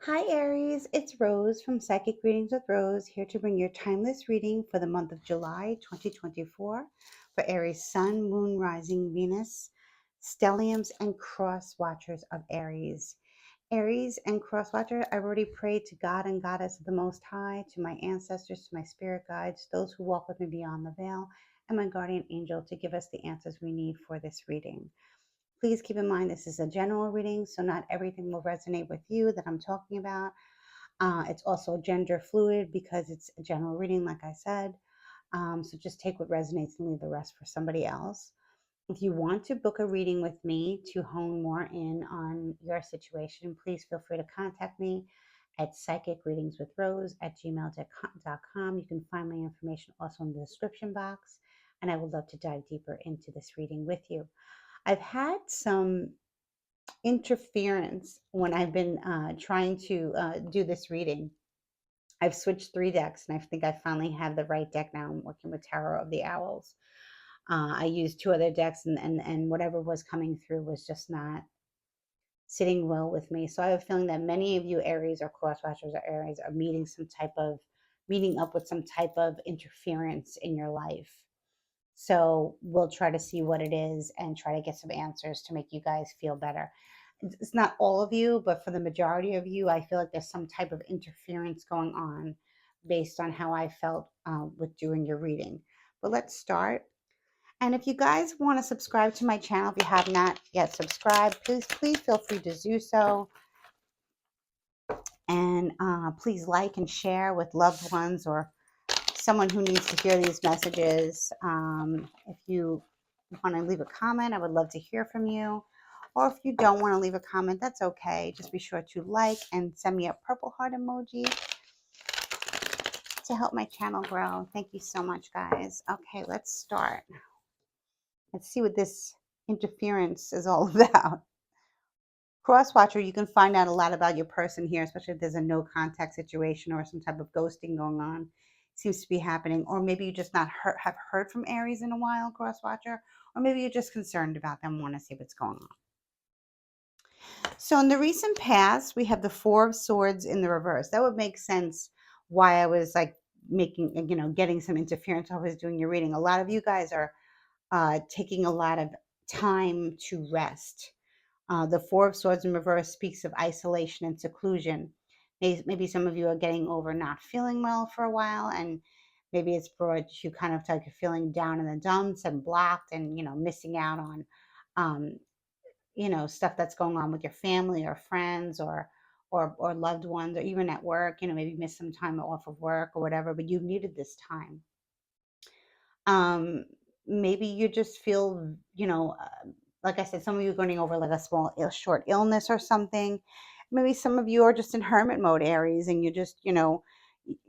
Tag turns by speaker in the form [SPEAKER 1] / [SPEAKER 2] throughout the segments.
[SPEAKER 1] Hi Aries, it's Rose from Psychic Readings with Rose, here to bring your timeless reading for the month of July 2024 for Aries Sun, Moon, Rising, Venus, Stelliums, and Cross Watchers of Aries. Aries and Cross Watcher, I've already prayed to God and Goddess of the Most High, to my ancestors, to my spirit guides, those who walk with me beyond the veil, and my guardian angel to give us the answers we need for this reading. Please keep in mind this is a general reading, so not everything will resonate with you that I'm talking about. It's also gender fluid because it's a general reading, like I said. So just take what resonates and leave the rest for somebody else. If you want to book a reading with me to hone more in on your situation, please feel free to contact me at psychicreadingswithrose@gmail.com. You can find my information also in the description box, and I would love to dive deeper into this reading with you. I've had some interference when I've been trying to do this reading. I've switched 3 decks, and I think I finally have the right deck now. I'm working with Tarot of the Owls. I used 2 other decks, and whatever was coming through was just not sitting well with me. So I have a feeling that many of you Aries or cross watchers or Aries are meeting up with some type of interference in your life. So we'll try to see what it is and try to get some answers to make you guys feel better. It's not all of you, but for the majority of you, I feel like there's some type of interference going on based on how I felt with doing your reading. But let's start. And if you guys want to subscribe to my channel, if you have not yet subscribed, please feel free to do so. And please like and share with loved ones or someone who needs to hear these messages. If you want to leave a comment, I would love to hear from you. Or if you don't want to leave a comment, that's okay. Just be sure to like and send me a purple heart emoji to help my channel grow. Thank you so much, guys. Okay, let's start. Let's see what this interference is all about. Crosswatcher, you can find out a lot about your person here, especially if there's a no contact situation or some type of ghosting going on. Seems to be happening. Or maybe you just not have heard from Aries in a while, Crosswatcher. Or maybe you're just concerned about them, want to see what's going on. So in the recent past, we have the Four of Swords in the reverse. That would make sense why I was like getting some interference while I was doing your reading. A lot of you guys are taking a lot of time to rest. The Four of Swords in reverse speaks of isolation and seclusion. Maybe some of you are getting over not feeling well for a while, and maybe it's brought you kind of like feeling down in the dumps and blocked and, missing out on, um, stuff that's going on with your family or friends or loved ones, or even at work, maybe miss some time off of work or whatever, but you needed this time. Um, Maybe you just feel, like I said, some of you are going over like a short illness or something. Maybe some of you are just in hermit mode, Aries, and you just,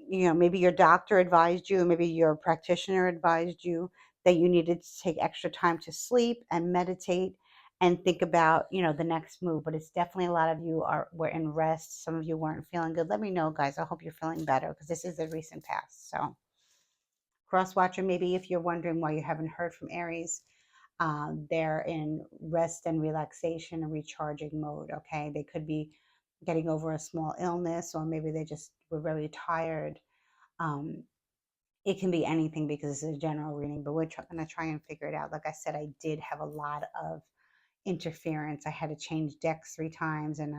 [SPEAKER 1] maybe your doctor advised you, maybe your practitioner advised you that you needed to take extra time to sleep and meditate and think about, the next move. But it's definitely a lot of you were in rest. Some of you weren't feeling good. Let me know, guys. I hope you're feeling better because this is the recent past. So crosswatcher, maybe if you're wondering why you haven't heard from Aries, they're in rest and relaxation and recharging mode. Okay, they could be getting over a small illness, or maybe they just were really tired. um, it can be anything because this is a general reading, but we're going to try and figure it out. Like I said, I did have a lot of interference. I had to change decks 3 times, and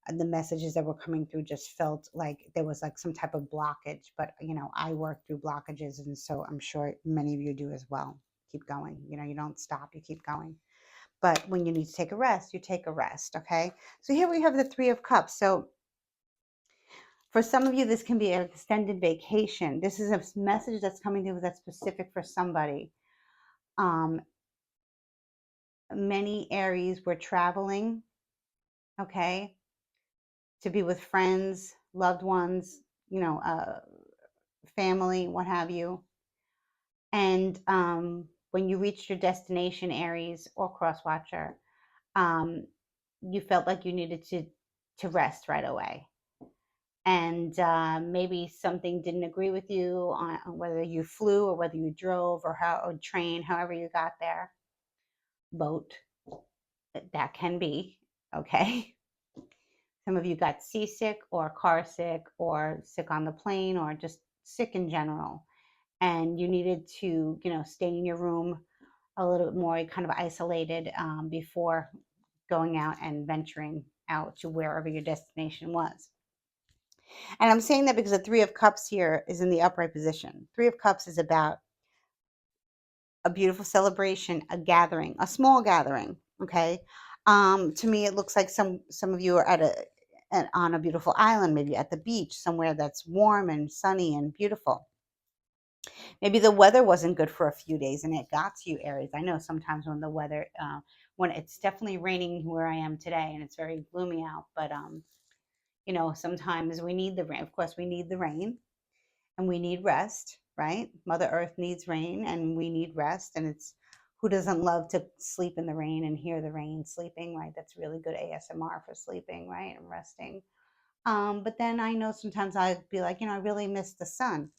[SPEAKER 1] the messages that were coming through just felt like there was like some type of blockage. But I work through blockages, and so I'm sure many of you do as well. Keep going. You don't stop, you keep going. But when you need to take a rest, you take a rest. Okay, so here we have the Three of Cups. So for some of you, this can be an extended vacation. This is a message that's coming through that's specific for somebody. Many Aries were traveling, okay, to be with friends, loved ones, family, what have you. And when you reached your destination, Aries or Crosswatcher, um, you felt like you needed to rest right away. And maybe something didn't agree with you on whether you flew or whether you drove or train, however you got there. Boat, that can be, okay. Some of you got seasick or car sick or sick on the plane or just sick in general. And you needed to, stay in your room a little bit more kind of isolated before going out and venturing out to wherever your destination was. And I'm saying that because the Three of Cups here is in the upright position. Three of Cups is about a beautiful celebration, a gathering, a small gathering. Okay. To me, it looks like some of you are on a beautiful island, maybe at the beach, somewhere that's warm and sunny and beautiful. Maybe the weather wasn't good for a few days and it got to you, Aries. I know sometimes when the weather, when it's definitely raining where I am today and it's very gloomy out, but sometimes we need the rain. Of course, we need the rain and we need rest, right? Mother Earth needs rain and we need rest. And it's who doesn't love to sleep in the rain and hear the rain sleeping, right? That's really good ASMR for sleeping, right? And resting. But then I know sometimes I'd be like, I really miss the sun.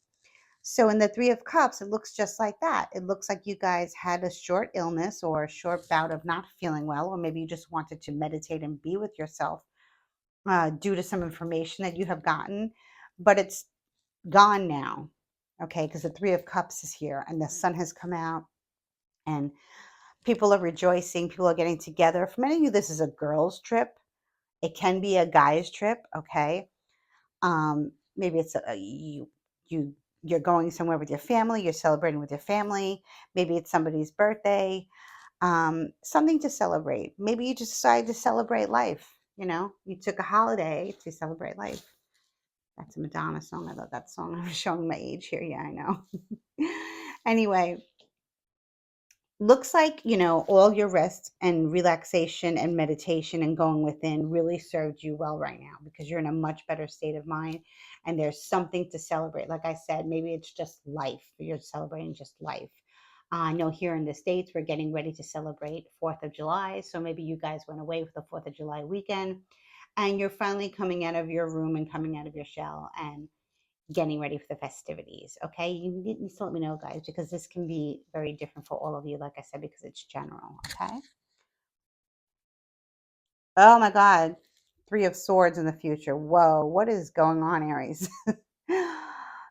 [SPEAKER 1] So in the Three of Cups, it looks just like that. It looks like you guys had a short illness or a short bout of not feeling well, or maybe you just wanted to meditate and be with yourself due to some information that you have gotten, but it's gone now. Okay, because the Three of Cups is here and the sun has come out and people are rejoicing, people are getting together. For many of you, this is a girl's trip. It can be a guy's trip, okay? Maybe it's you you're going somewhere with your family, you're celebrating with your family. Maybe it's somebody's birthday, something to celebrate. Maybe you just decided to celebrate life. You took a holiday to celebrate life. That's a Madonna song. I love that song. I'm showing my age here. Yeah, I know. Anyway, looks like, all your rest and relaxation and meditation and going within really served you well right now because you're in a much better state of mind and there's something to celebrate. Like I said, maybe it's just life. You're celebrating just life. I know here in the States, we're getting ready to celebrate 4th of July. So maybe you guys went away for the 4th of July weekend and you're finally coming out of your room and coming out of your shell and getting ready for the festivities. Okay. You need to let me know, guys, because this can be very different for all of you, like I said, because it's general. Okay. Oh my God. Three of Swords in the future. Whoa. What is going on, Aries?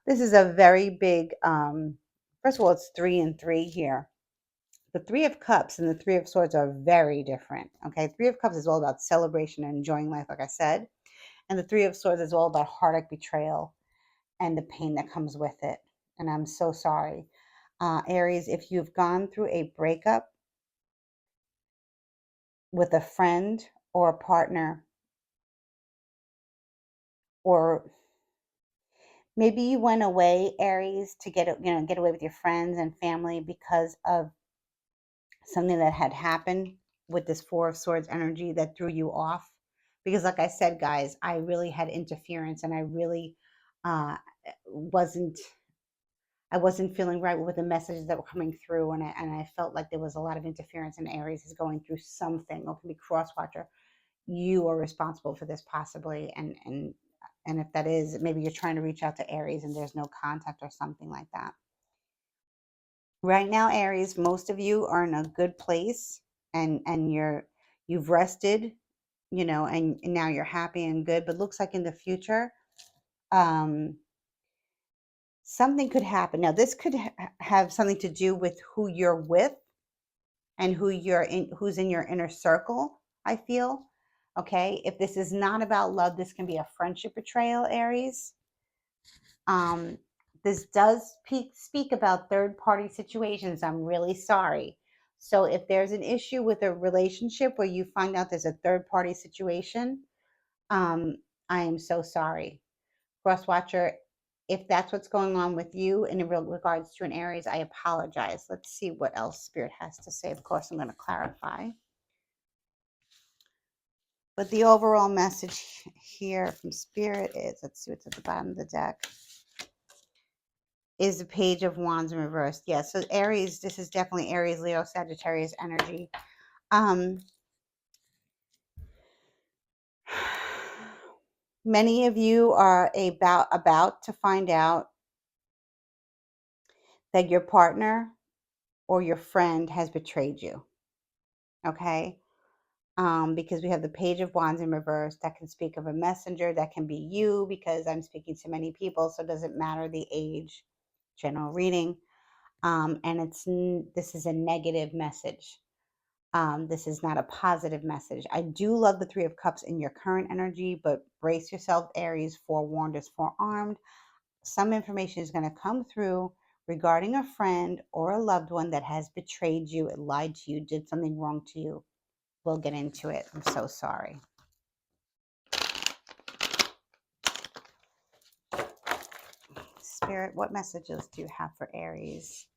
[SPEAKER 1] This is a very big, first of all, it's 3 and 3 here. The Three of Cups and the Three of Swords are very different. Okay. Three of Cups is all about celebration and enjoying life, like I said. And the Three of Swords is all about heartache, betrayal, and the pain that comes with it. And I'm so sorry. Aries, if you've gone through a breakup with a friend or a partner, or maybe you went away, Aries, to get away with your friends and family because of something that had happened with this Four of Swords energy that threw you off. Because, like I said, guys, I really had interference and I really uh, wasn't I wasn't feeling right with the messages that were coming through, and I felt like there was a lot of interference, and Aries is going through something, or can be cross watcher. You are responsible for this possibly, and if that is, maybe you're trying to reach out to Aries and there's no contact or something like that. Right now, Aries, most of you are in a good place, and you've rested, and now you're happy and good. But looks like in the future, um, something could happen. Now, this could have something to do with who you're with and who's in your inner circle, I feel. Okay? If this is not about love, this can be a friendship betrayal, Aries. Um this does speak about third party situations. I'm really sorry. So if there's an issue with a relationship where you find out there's a third party situation, um I am so sorry. Cross watcher, if that's what's going on with you in regards to an Aries, I apologize. Let's see what else Spirit has to say. Of course, I'm going to clarify. But the overall message here from Spirit is, let's see what's at the bottom of the deck, is the Page of Wands in reverse. Yeah, so Aries, this is definitely Aries, Leo, Sagittarius energy. Um, Many of you are about to find out that your partner or your friend has betrayed you. Okay? because we have the Page of Wands in reverse. That can speak of a messenger. That can be you, because I'm speaking to many people, so it doesn't matter the age. General reading. And this is a negative message. This is not a positive message. I do love the Three of Cups in your current energy, but brace yourself, Aries. Forewarned is forearmed. Some information is going to come through regarding a friend or a loved one that has betrayed you, lied to you, did something wrong to you. We'll get into it. I'm so sorry. Spirit, what messages do you have for Aries?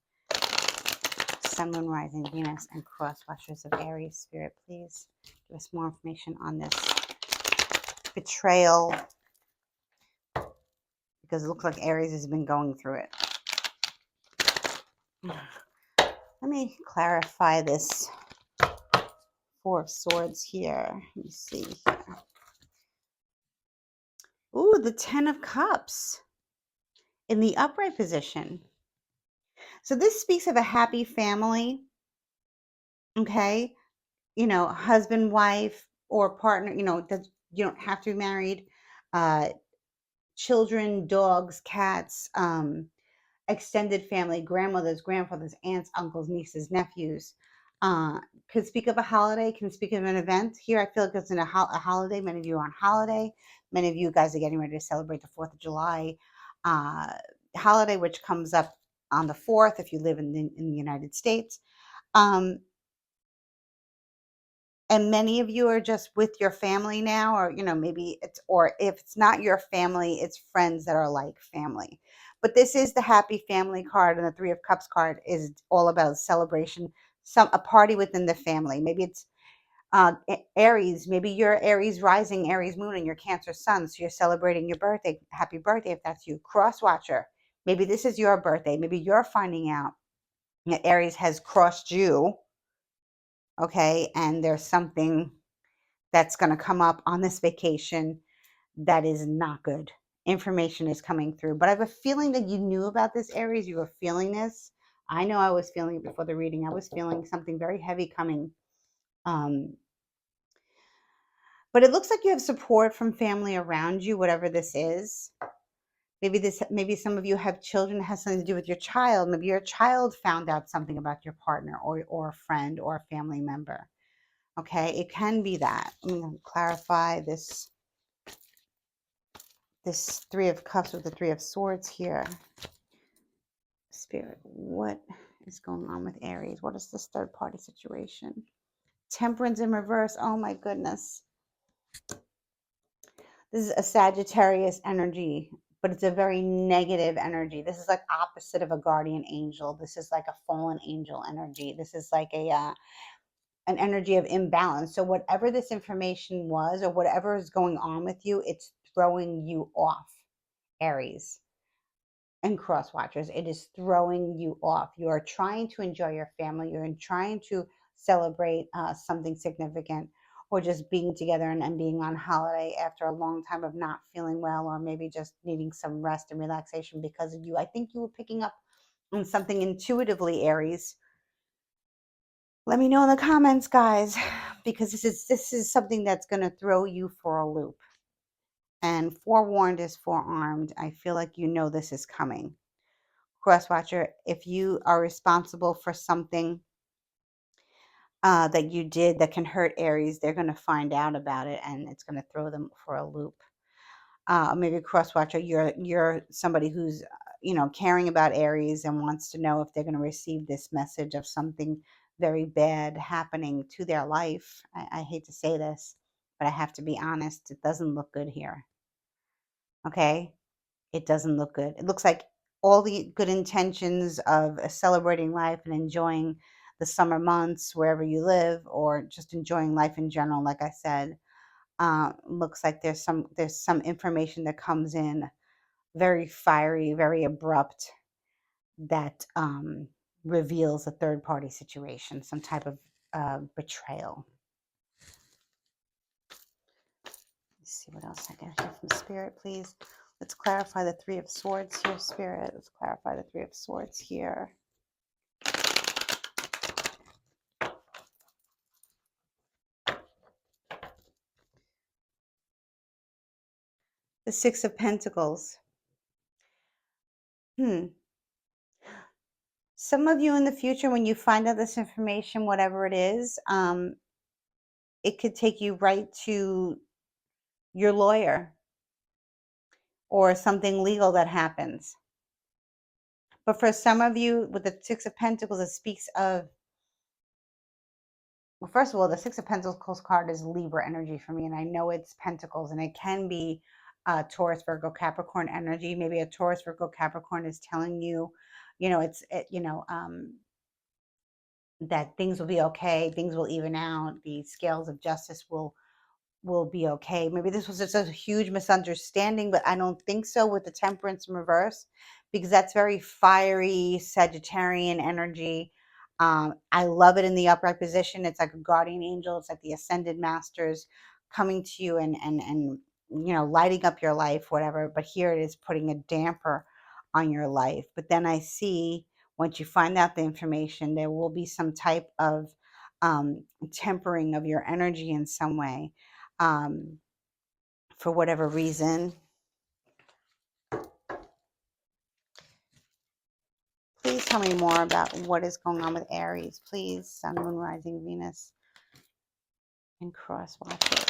[SPEAKER 1] Sun, Moon, Rising, Venus, and Cross Watchers of Aries. Spirit, please give us more information on this betrayal, because it looks like Aries has been going through it. Let me clarify this Four of Swords here. Let me see here. Ooh, the Ten of Cups in the upright position. So this speaks of a happy family, okay? You know, husband, wife, or partner, you know, you don't have to be married. Children, dogs, cats, extended family, grandmothers, grandfathers, aunts, uncles, nieces, nephews. Could speak of a holiday, can speak of an event. Here I feel like it's in a holiday. Many of you are on holiday. Many of you guys are getting ready to celebrate the 4th of July holiday, which comes up on the 4th if you live in the United States. And many of you are just with your family now, or, you know, maybe it's, or if it's not your family, it's friends that are like family. But this is the happy family card, and the Three of Cups card is all about celebration, a party within the family. Maybe it's Aries, maybe you're Aries rising, Aries moon, and your Cancer sun, so you're celebrating your birthday. Happy birthday if that's you. Cross watcher, maybe this is your birthday. Maybe you're finding out that Aries has crossed you, okay, and there's something that's going to come up on this vacation that is not good. Information is coming through, but I have a feeling that you knew about this, Aries. You were feeling this. I know I was feeling it before the reading. I was feeling something very heavy coming. But it looks like you have support from family around you, whatever this is. Maybe some of you have children. It has something to do with your child. Maybe your child found out something about your partner, or a friend, or a family member. Okay, it can be that. I'm going to clarify this Three of Cups with the Three of Swords here. Spirit, what is going on with Aries? What is this third party situation? Temperance in reverse. Oh my goodness. This is a Sagittarius energy, but it's a very negative energy. This is like opposite of a guardian angel. This is like a fallen angel energy. This is like an energy of imbalance. So whatever this information was, or whatever is going on with you, it's throwing you off, Aries and cross watchers. It is throwing you off. You are trying to enjoy your family. You're trying to celebrate something significant, or just being together and being on holiday after a long time of not feeling well, or maybe just needing some rest and relaxation because of you. I think you were picking up on something intuitively, Aries. Let me know in the comments, guys, because this is something that's going to throw you for a loop. And forewarned is forearmed. I feel like you know this is coming. Crosswatcher, if you are responsible for something that you did that can hurt Aries, they're going to find out about it, and it's going to throw them for a loop. Maybe Crosswatcher, you're somebody who's caring about Aries and wants to know if they're going to receive this message of something very bad happening to their life. I hate to say this, but I have to be honest. It doesn't look good here. Okay? It doesn't look good. It looks like all the good intentions of celebrating life and enjoying the summer months wherever you live, or just enjoying life in general, like I said, looks like there's some information that comes in very fiery, very abrupt, that reveals a third party situation, some type of betrayal. Let's see what else I got here from Spirit, please. Let's clarify the Three of Swords here, Spirit. Let's clarify the Three of Swords here. The Six of Pentacles. Some of you in the future, when you find out this information, whatever it is, it could take you right to your lawyer or something legal that happens. But for some of you, with the Six of Pentacles, it speaks of, well, first of all, the Six of Pentacles card is Libra energy for me, and I know it's Pentacles, and it can be Taurus, Virgo, Capricorn energy. Maybe a Taurus, Virgo, Capricorn is telling you, that things will be okay, things will even out, the scales of justice will be okay. Maybe this was just a huge misunderstanding, but I don't think so with the Temperance in reverse, because that's very fiery Sagittarian energy. I love it in the upright position. It's like a guardian angel. It's like the ascended masters coming to you and lighting up your life, whatever. But here it is putting a damper on your life. But then I see, once you find out the information, there will be some type of tempering of your energy in some way, um, for whatever reason. Please tell me more about what is going on with Aries, please. Sun, Moon, Rising, Venus, and cross watchers.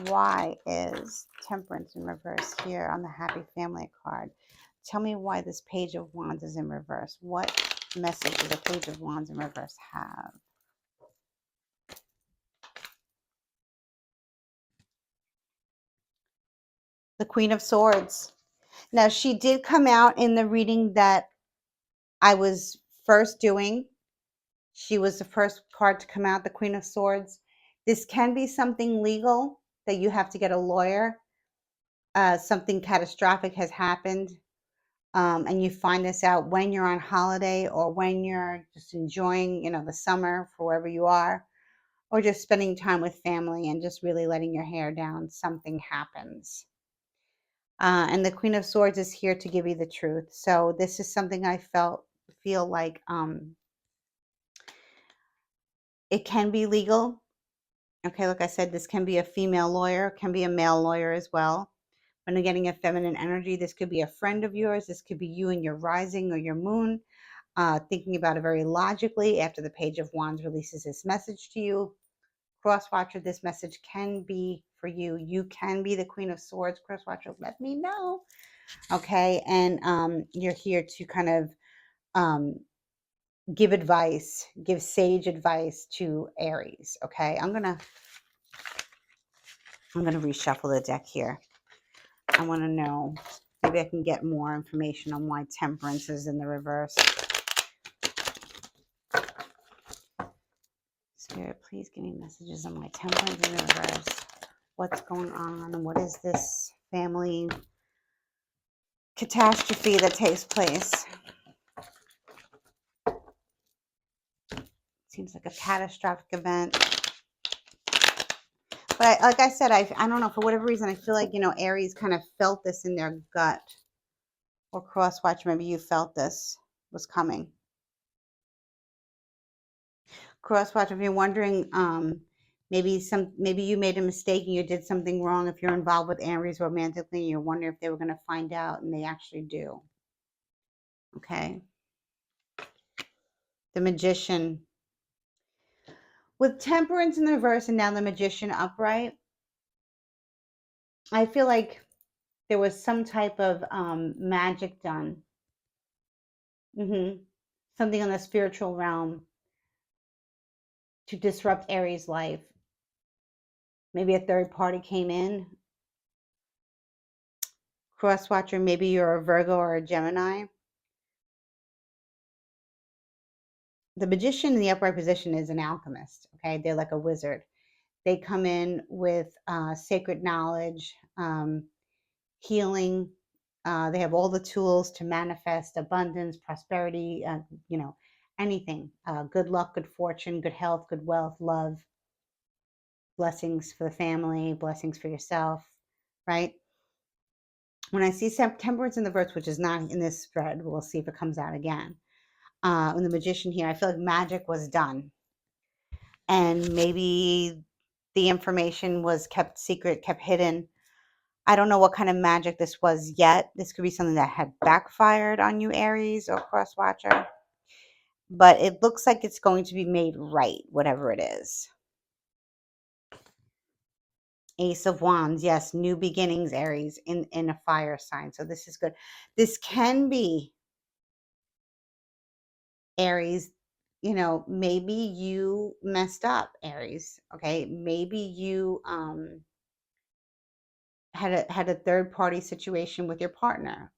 [SPEAKER 1] Why is Temperance in reverse here on the Happy Family card? Tell me why this Page of Wands is in reverse. What message does the Page of Wands in reverse have? The Queen of Swords. Now, she did come out in the reading that I was first doing. She was the first card to come out, the Queen of Swords. This can be something legal that you have to get a lawyer. Something catastrophic has happened, and you find this out when you're on holiday or when you're just enjoying, the summer for wherever you are, or just spending time with family and just really letting your hair down. Something happens. And the Queen of Swords is here to give you the truth. So this is something I feel like it can be legal. Okay, like I said, this can be a female lawyer, can be a male lawyer as well. When I'm getting a feminine energy, this could be a friend of yours. This could be you and your rising or your moon, thinking about it very logically after the Page of Wands releases this message to you. Crosswatcher, this message can be for you. You can be the Queen of Swords. Crosswatcher, let me know. Okay, and you're here to kind of give advice, give sage advice to Aries. Okay, I'm gonna reshuffle the deck here. I want to know, maybe I can get more information on why Temperance is in the reverse. Spirit, please give me messages on why Temperance in the reverse. What's going on? What is this family catastrophe that takes place? Seems like a catastrophic event. But like I said, I don't know, for whatever reason, I feel like, Aries kind of felt this in their gut. Or Crosswatch, maybe you felt this was coming. Crosswatch, if you're wondering, maybe you made a mistake and you did something wrong. If you're involved with Aries romantically, you're wondering if they were going to find out, and they actually do. Okay. The Magician. With Temperance in the reverse and now the Magician upright, I feel like there was some type of magic done. Something on the spiritual realm to disrupt Aries' life. Maybe a third party came in. Crosswatcher, maybe you're a Virgo or a Gemini. The Magician in the upright position is an alchemist. Okay, they're like a wizard. They come in with sacred knowledge, healing. They have all the tools to manifest abundance, prosperity, anything. Good luck, good fortune, good health, good wealth, love, blessings for the family, blessings for yourself, right? When I see Temperance in the verse, which is not in this spread, we'll see if it comes out again. In the Magician here, I feel like magic was done. And maybe the information was kept secret, kept hidden. I don't know what kind of magic this was yet. This could be something that had backfired on you, Aries or cross watcher. But it looks like it's going to be made right, whatever it is. Ace of Wands, yes, new beginnings, Aries, in a fire sign. So this is good. This can be, Aries, maybe you messed up, Aries. Okay, maybe you had a third party situation with your partner.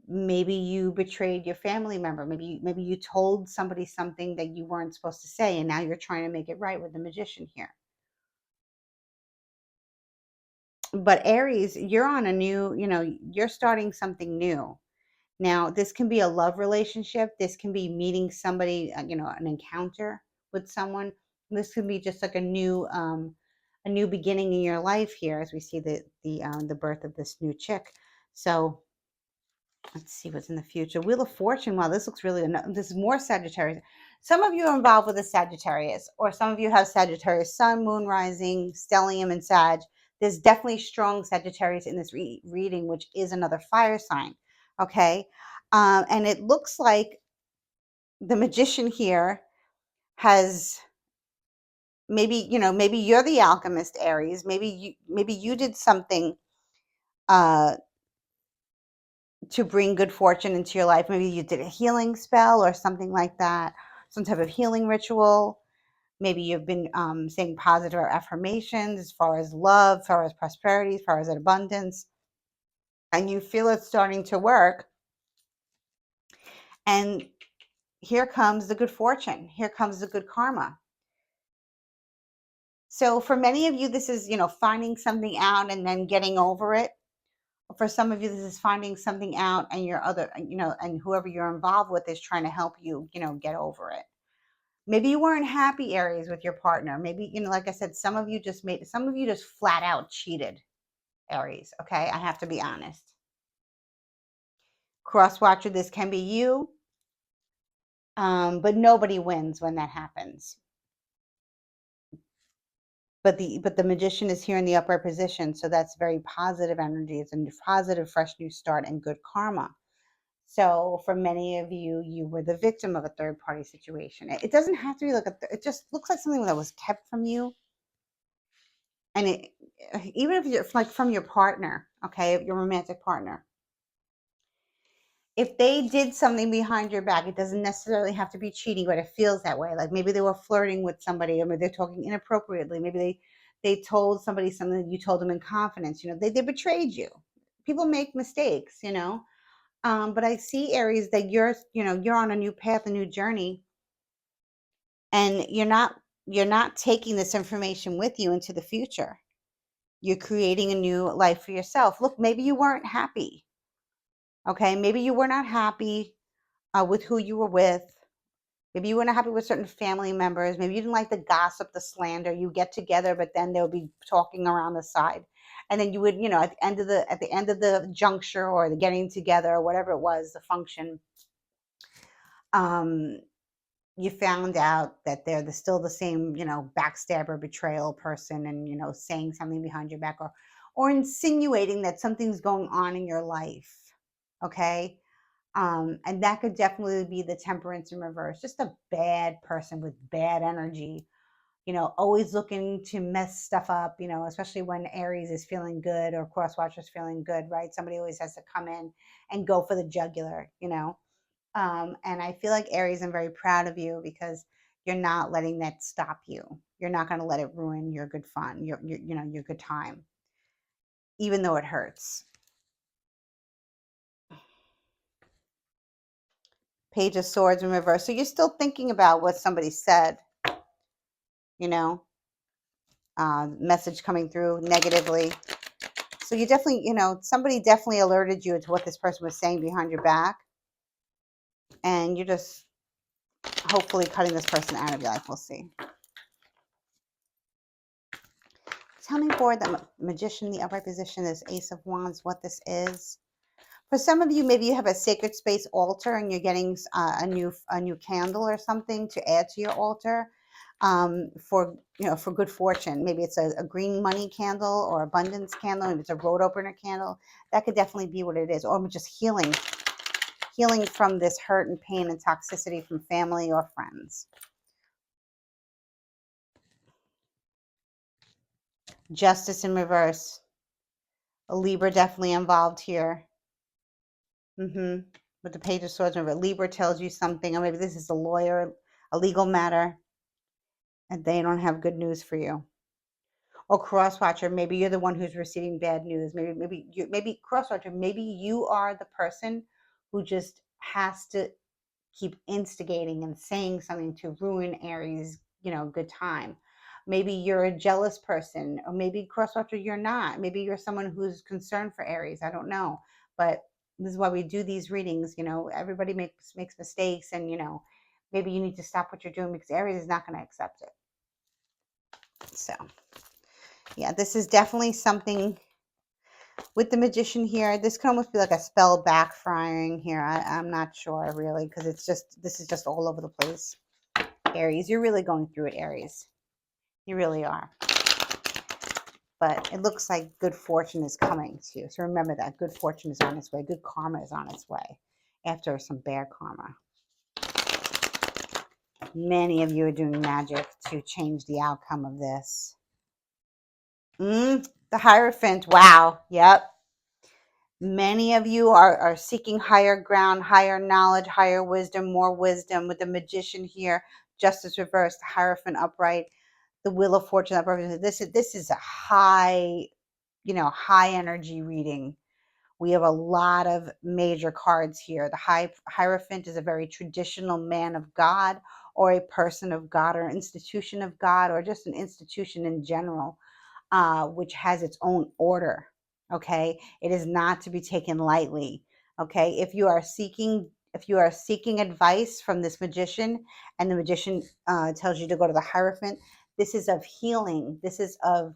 [SPEAKER 1] Maybe you betrayed your family member. Maybe you told somebody something that you weren't supposed to say, and now you're trying to make it right with the Magician here. But Aries, you're on a new, you're starting something new. Now, this can be a love relationship. This can be meeting somebody, an encounter with someone. This could be just like a new beginning in your life here, as we see the birth of this new chick. So let's see what's in the future. Wheel of Fortune. Wow, this looks really. This is more Sagittarius. Some of you are involved with a Sagittarius, or some of you have Sagittarius Sun, Moon, Rising, Stellium, and Sag. There's definitely strong Sagittarius in this reading, which is another fire sign. Okay, and it looks like the Magician here has maybe you're the alchemist, Aries. Maybe you did something uh to bring good fortune into your life. Maybe you did a healing spell or something like that, some type of healing ritual. Maybe you've been saying positive affirmations as far as love, as far as prosperity, as far as abundance, and you feel it's starting to work. And here comes the good fortune. Here comes the good karma. So for many of you, this is, finding something out and then getting over it. For some of you, this is finding something out and your other, and whoever you're involved with is trying to help you, get over it. Maybe you weren't happy, Aries, with your partner. Maybe, like I said, some of you just flat out cheated, Aries. Okay, I have to be honest. Cross watcher, this can be you, but nobody wins when that happens. But the Magician is here in the upright position, so that's very positive energy. It's a positive, fresh new start and good karma. So for many of you, you were the victim of a third party situation. It doesn't have to be like it just looks like something that was kept from you. And even if you're like from your partner, okay, your romantic partner, if they did something behind your back, it doesn't necessarily have to be cheating, but it feels that way. Like maybe they were flirting with somebody, or maybe they're talking inappropriately. Maybe they told somebody something that you told them in confidence. They betrayed you. People make mistakes, but I see, Aries, that you're on a new path, a new journey, and you're not taking this information with you into the future. You're creating a new life for yourself. Look, maybe you weren't happy. Okay, maybe you were not happy with who you were with. Maybe you were not happy with certain family members. Maybe you didn't like the gossip, the slander. You get together, but then they'll be talking around the side, and then you would, at the end of the juncture, or the getting together, or whatever it was, the function. Um, you found out that they're still the same, backstabber, betrayal person, and saying something behind your back, or insinuating that something's going on in your life. Okay. And that could definitely be the Temperance in reverse, just a bad person with bad energy, always looking to mess stuff up, especially when Aries is feeling good or Crosswatcher is feeling good, right? Somebody always has to come in and go for the jugular. And I feel like, Aries, I'm very proud of you, because you're not letting that stop you. You're not going to let it ruin your good fun, your good time, even though it hurts. Page of Swords in reverse. So you're still thinking about what somebody said, you know, message coming through negatively. So you definitely, somebody definitely alerted you to what this person was saying behind your back. And you're just hopefully cutting this person out of your life. We'll see. Tell me, for the Magician, the upright position, this Ace of Wands, what this is. For some of you, maybe you have a sacred space altar and you're getting a new candle or something to add to your altar. for, for good fortune. Maybe it's a green money candle or abundance candle, and it's a road opener candle. That could definitely be what it is. Or just healing from this hurt and pain and toxicity from family or friends. Justice in reverse. A Libra definitely involved here. With the Page of Swords, remember, Libra tells you something, or maybe this is a lawyer, a legal matter, and they don't have good news for you. Or crosswatcher, maybe you're the one who's receiving bad news. Maybe crosswatcher, maybe you are the person who just has to keep instigating and saying something to ruin Aries, good time. Maybe you're a jealous person, or maybe crosswatcher, you're not. Maybe you're someone who's concerned for Aries. I don't know, but this is why we do these readings. Everybody makes mistakes, and maybe you need to stop what you're doing because Aries is not going to accept it. So yeah, this is definitely something with the Magician here. This could almost be like a spell backfiring here. I'm not sure really, because this is just all over the place. Aries, you're really going through it, Aries. You really are. But it looks like good fortune is coming to you. So remember that. Good fortune is on its way. Good karma is on its way after some bad karma. Many of you are doing magic to change the outcome of this. The Hierophant. Wow. Yep. Many of you are seeking higher ground, higher knowledge, higher wisdom, more wisdom. With the Magician here, Justice reversed, the Hierophant upright, the Wheel of Fortune upright. This is a high, high energy reading. We have a lot of major cards here. The Hierophant is a very traditional man of God, or a person of God, or an institution of God, or just an institution in general, which has its own order. Okay, it is not to be taken lightly. Okay, if you are seeking advice from this Magician, and the Magician tells you to go to the Hierophant, this is of healing. This is of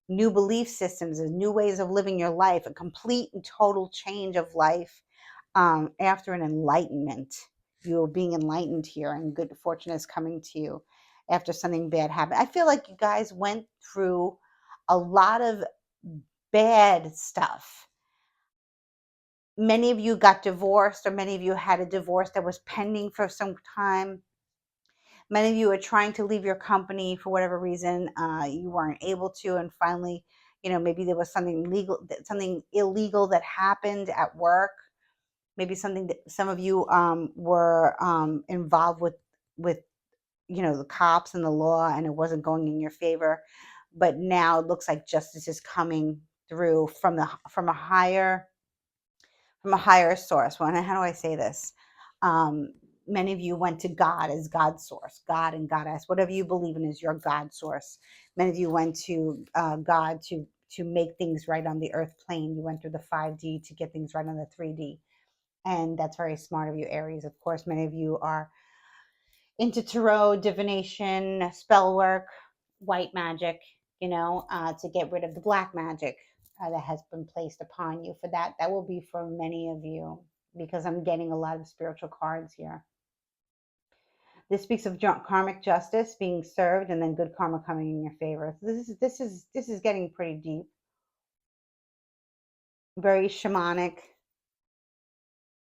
[SPEAKER 1] new belief systems and new ways of living your life, a complete and total change of life after an enlightenment. You're being enlightened here, and good fortune is coming to you after something bad happened. I feel like you guys went through a lot of bad stuff. Many of you got divorced, or many of you had a divorce that was pending for some time. Many of you are trying to leave your company for whatever reason. You weren't able to, and finally, maybe there was something illegal that happened at work. Maybe something that some of you were involved with the cops and the law, and it wasn't going in your favor. But now it looks like justice is coming through from a higher source. Well, how do I say this? Many of you went to God as God's source, God and Goddess, whatever you believe in is your God source. Many of you went to God to make things right on the earth plane. You went through the 5D to get things right on the 3D. And that's very smart of you, Aries. Of course, many of you are into tarot, divination, spell work, white magic, to get rid of the black magic that has been placed upon you. For that will be for many of you, because I'm getting a lot of spiritual cards here. This speaks of karmic justice being served, and then good karma coming in your favor. So this is getting pretty deep, very shamanic.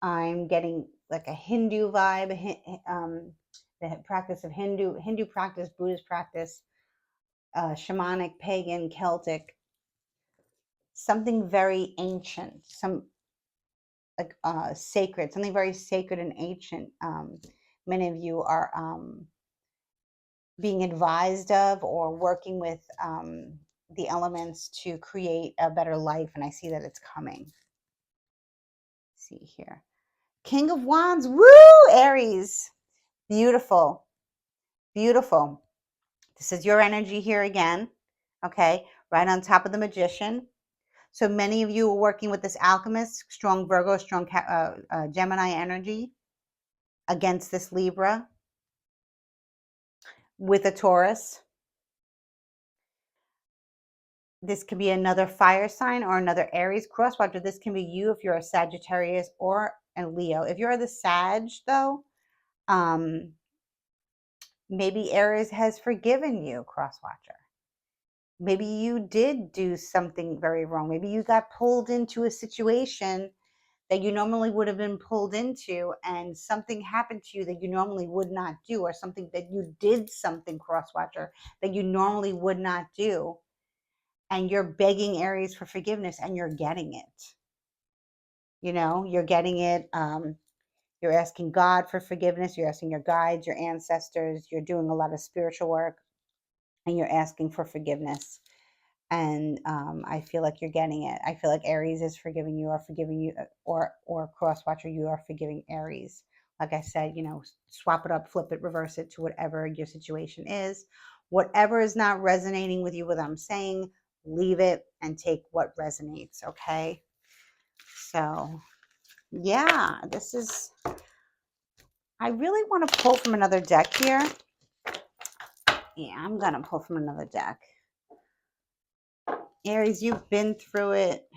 [SPEAKER 1] I'm getting like a Hindu vibe, the practice of Hindu practice, Buddhist practice, shamanic, pagan, Celtic, something very ancient, some like sacred, something very sacred and ancient. Many of you are being advised of or working with the elements to create a better life, and I see that it's coming. Let's see here. King of Wands, woo, Aries. Beautiful, beautiful. This is your energy here again, okay? Right on top of the Magician. So many of you are working with this alchemist, strong Virgo, strong Gemini energy against this Libra with a Taurus. This could be another fire sign or another Aries crosswatcher. This can be you if you're a Sagittarius or a Leo. If you're the Sag, though, Maybe Aries has forgiven you, crosswatcher. Maybe you did do something very wrong. Maybe you got pulled into a situation that you normally would have been pulled into, and something happened to you that you normally would not do, or something that you did something, crosswatcher, that you normally would not do. And you're begging Aries for forgiveness, and you're getting it. You're getting it. You're asking God for forgiveness. You're asking your guides, your ancestors. You're doing a lot of spiritual work, and you're asking for forgiveness. And I feel like you're getting it. I feel like Aries is forgiving you, or forgiving you, or crosswatcher, you are forgiving Aries. Like I said, swap it up, flip it, reverse it to whatever your situation is. Whatever is not resonating with you, what I'm saying, leave it and take what resonates. Okay. So yeah, I really want to pull from another deck here. Yeah, I'm going to pull from another deck. Aries, you've been through it,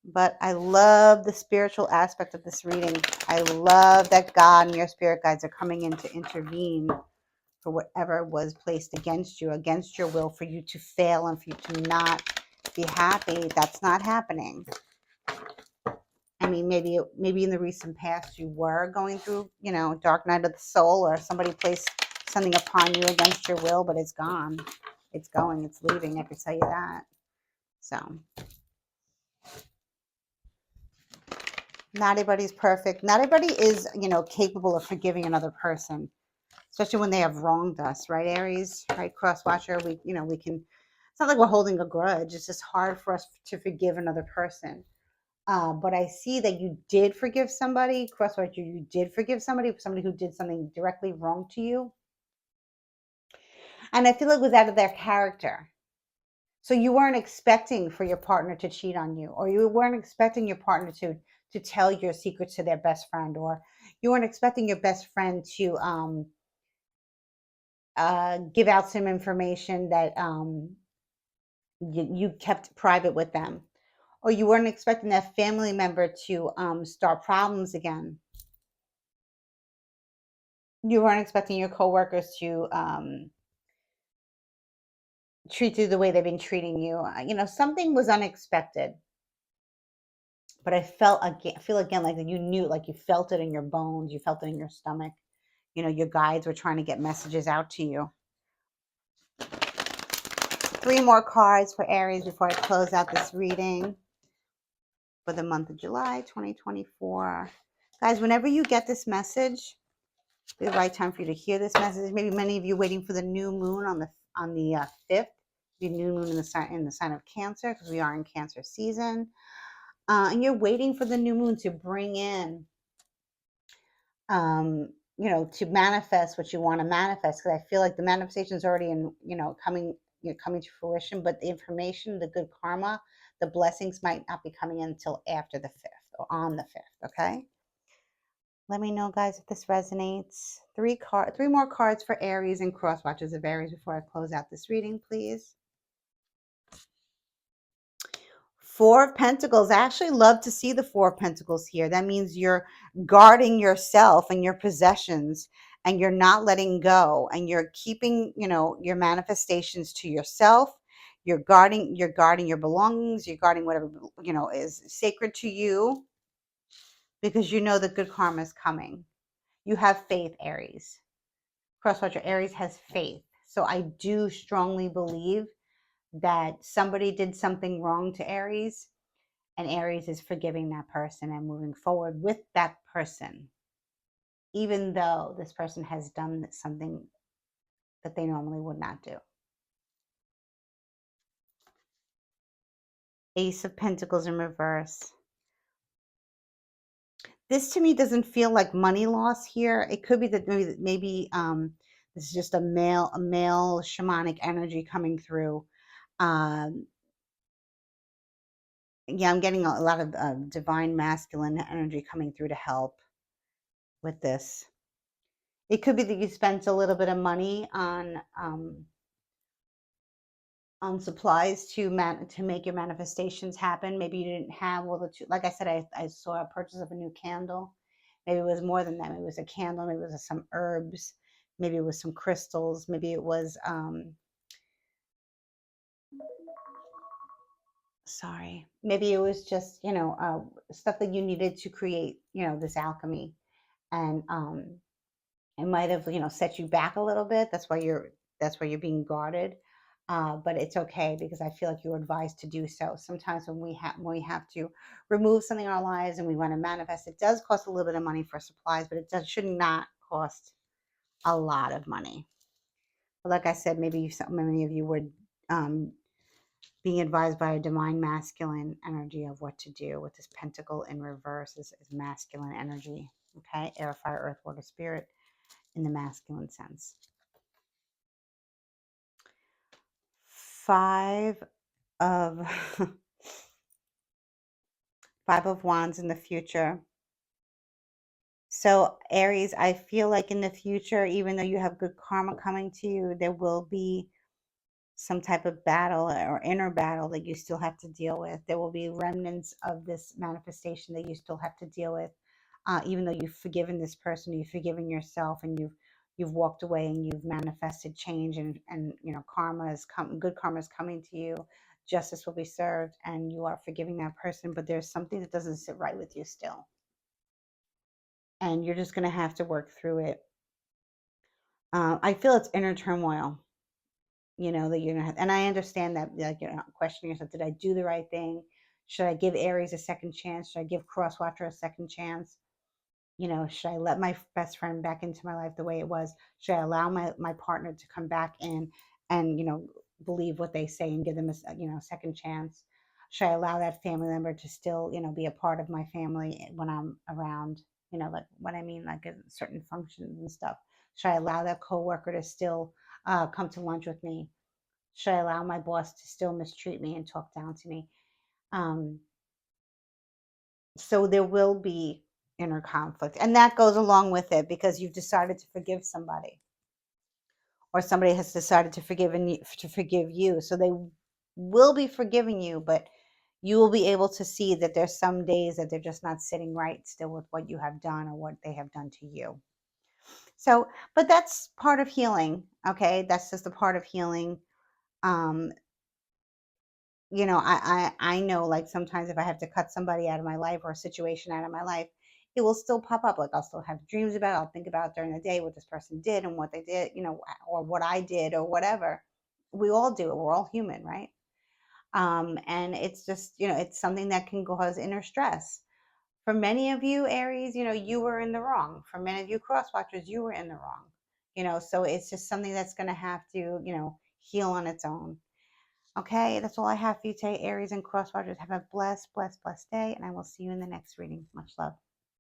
[SPEAKER 1] but I love the spiritual aspect of this reading. I love that God and your spirit guides are coming in to intervene for whatever was placed against you, against your will, for you to fail and for you to not be happy. That's not happening. I mean, maybe in the recent past you were going through, dark night of the soul, or somebody placed something upon you against your will, but it's gone. It's going. It's leaving. I can tell you that. So, not everybody's perfect. Not everybody is, capable of forgiving another person, especially when they have wronged us, right, Aries? Right, crosswatcher. We can. It's not like we're holding a grudge. It's just hard for us to forgive another person. But I see that you did forgive somebody, crosswatcher. You did forgive somebody who did something directly wrong to you, and I feel like it was out of their character. So you weren't expecting for your partner to cheat on you, or you weren't expecting your partner to tell your secrets to their best friend, or you weren't expecting your best friend to give out some information that you kept private with them, or you weren't expecting that family member to start problems again. You weren't expecting your coworkers to treat you the way they've been treating you. Something was unexpected, but I feel again like you knew, like you felt it in your bones, you felt it in your stomach. Your guides were trying to get messages out to you. 3 more cards for Aries before I close out this reading for the month of July 2024. Guys, whenever you get this message, the right time for you to hear this message. Maybe many of you waiting for the new moon on the 5th, the new moon in the sign of Cancer, because we are in Cancer season, and you're waiting for the new moon to bring in, to manifest what you want to manifest. Because I feel like the manifestation is already coming to fruition, but the information, the good karma, the blessings might not be coming in until after the 5th or on the 5th. Okay. Let me know, guys, if this resonates. 3 more cards for Aries and cross watchers of Aries before I close out this reading, please. 4 of Pentacles. I actually love to see the 4 of Pentacles here. That means you're guarding yourself and your possessions, and you're not letting go, and you're keeping, your manifestations to yourself. You're guarding your belongings. You're guarding whatever, is sacred to you, because you know that good karma is coming. You have faith, Aries. Crosswatcher, Aries has faith. So I do strongly believe that somebody did something wrong to Aries, and Aries is forgiving that person and moving forward with that person, even though this person has done something that they normally would not do. Ace of Pentacles in reverse. This to me doesn't feel like money loss here. It could be that maybe this is just a male shamanic energy coming through. Yeah, I'm getting a lot of divine masculine energy coming through to help with this. It could be that you spent a little bit of money on supplies to make your manifestations happen. Maybe you didn't have all like I said, I saw a purchase of a new candle. Maybe it was more than that. Maybe it was a candle. Maybe it was some herbs. Maybe it was some crystals. Maybe it was, sorry, maybe it was just, stuff that you needed to create, this alchemy. And it might have, set you back a little bit. That's why you're being guarded. But it's okay, because I feel like you're advised to do so. Sometimes when we have to remove something in our lives and we want to manifest, it does cost a little bit of money for supplies, but should not cost a lot of money. But like I said, maybe many of you were um, being advised by a divine masculine energy of what to do with this pentacle in reverse is masculine energy. Okay, air, fire, earth, water, spirit in the masculine sense. Five of five of wands in the future. So Aries, I feel like in the future, even though you have good karma coming to you, there will be some type of battle or inner battle that you still have to deal with. There will be remnants of this manifestation that you still have to deal with, even though you've forgiven this person, you've forgiven yourself, and you've walked away and you've manifested change, and good karma is coming to you. Justice will be served, and you are forgiving that person. But there's something that doesn't sit right with you still, and you're just going to have to work through it. I feel it's inner turmoil, that you're gonna have, and I understand that, like, you're not questioning yourself. Did I do the right thing? Should I give Aries a second chance? Should I give Crosswatcher a second chance? Should I let my best friend back into my life the way it was? Should I allow my partner to come back in and, believe what they say and give them a second chance? Should I allow that family member to still, be a part of my family when I'm around? Like what I mean, like at certain functions and stuff. Should I allow that coworker to still come to lunch with me? Should I allow my boss to still mistreat me and talk down to me? Um, so there will be inner conflict, and that goes along with it because you've decided to forgive somebody, or somebody has decided to forgive you. So they will be forgiving you, but you will be able to see that there's some days that they're just not sitting right still with what you have done or what they have done to you. So, but that's part of healing. Okay, that's just a part of healing. Um, I know, like, sometimes if I have to cut somebody out of my life or a situation out of my life, it will still pop up. Like, I'll still have dreams about it. I'll think about during the day what this person did and what they did, or what I did or whatever. We all do it. We're all human, right? And it's just, it's something that can cause inner stress. For many of you, Aries, you were in the wrong. For many of you crosswatchers, you were in the wrong. So it's just something that's going to have to, heal on its own. Okay, that's all I have for you today, Aries and Crosswatchers. Have a blessed, blessed, blessed day, and I will see you in the next reading. Much love.